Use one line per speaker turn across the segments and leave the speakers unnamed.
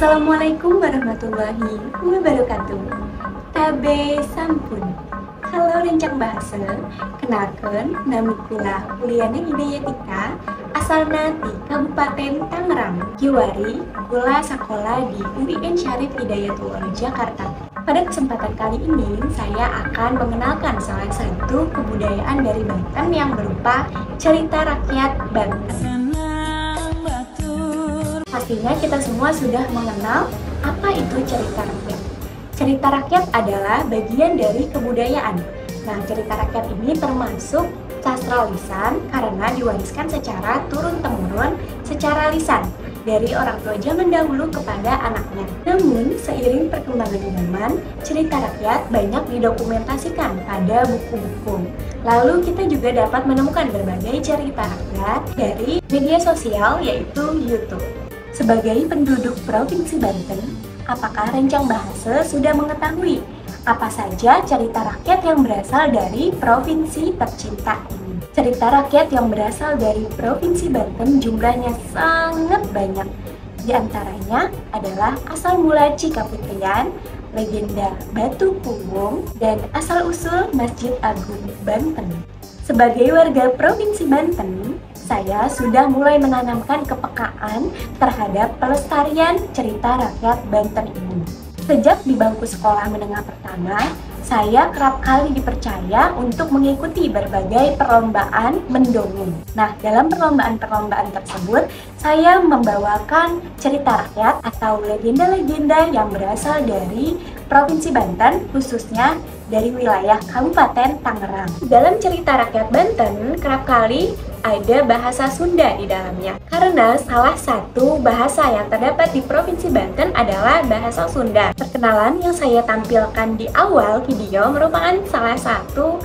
Assalamualaikum warahmatullahi wabarakatuh. Tabe sampun. Halo rencang bahasa, kenalkan nami kula Uliana Hidayatika, asalna di Kabupaten Tangerang. Kiwari kula sekolah di UIN Syarif Hidayatullah Jakarta. Pada kesempatan kali ini, saya akan mengenalkan salah satu kebudayaan dari Banten yang berupa cerita rakyat Banten. Pastinya kita semua sudah mengenal apa itu cerita rakyat. Cerita rakyat adalah bagian dari kebudayaan. Nah, cerita rakyat ini termasuk sastra lisan karena diwariskan secara turun-temurun secara lisan dari orang tua zaman dahulu kepada anaknya. Namun, seiring perkembangan zaman, cerita rakyat banyak didokumentasikan pada buku-buku. Lalu kita juga dapat menemukan berbagai cerita rakyat dari media sosial yaitu YouTube. Sebagai penduduk Provinsi Banten, apakah rencang bahasa sudah mengetahui apa saja cerita rakyat yang berasal dari provinsi tercinta ini? Cerita rakyat yang berasal dari Provinsi Banten jumlahnya sangat banyak. Di antaranya adalah asal mula Cikaputrian, legenda Batu Kuwung, dan asal-usul Masjid Agung Banten. Sebagai warga Provinsi Banten, saya sudah mulai menanamkan kepekaan terhadap pelestarian cerita rakyat Banten ini. Sejak di bangku sekolah menengah pertama, saya kerap kali dipercaya untuk mengikuti berbagai perlombaan mendongeng. Nah, dalam perlombaan-perlombaan tersebut, saya membawakan cerita rakyat atau legenda-legenda yang berasal dari Provinsi Banten, khususnya dari wilayah Kabupaten Tangerang. Dalam cerita rakyat Banten, kerap kali ada bahasa Sunda di dalamnya. Karena salah satu bahasa yang terdapat di Provinsi Banten adalah bahasa Sunda. Perkenalan yang saya tampilkan di awal video merupakan salah satu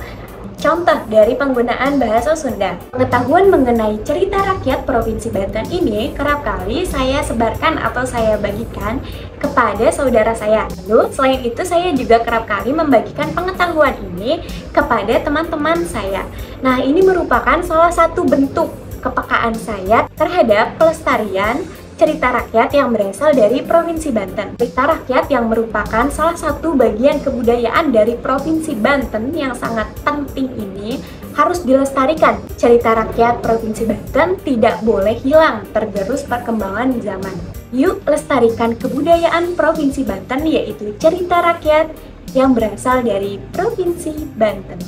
contoh dari penggunaan bahasa Sunda. Pengetahuan mengenai cerita rakyat Provinsi Banten ini kerap kali saya sebarkan atau saya bagikan kepada saudara saya. Lalu, selain itu saya juga kerap kali membagikan pengetahuan ini kepada teman-teman saya. Nah, ini merupakan salah satu bentuk kepekaan saya terhadap pelestarian cerita rakyat yang berasal dari Provinsi Banten. Cerita rakyat yang merupakan salah satu bagian kebudayaan dari Provinsi Banten yang sangat penting ini harus dilestarikan. Cerita rakyat Provinsi Banten tidak boleh hilang tergerus perkembangan zaman. Yuk lestarikan kebudayaan Provinsi Banten, yaitu cerita rakyat yang berasal dari Provinsi Banten.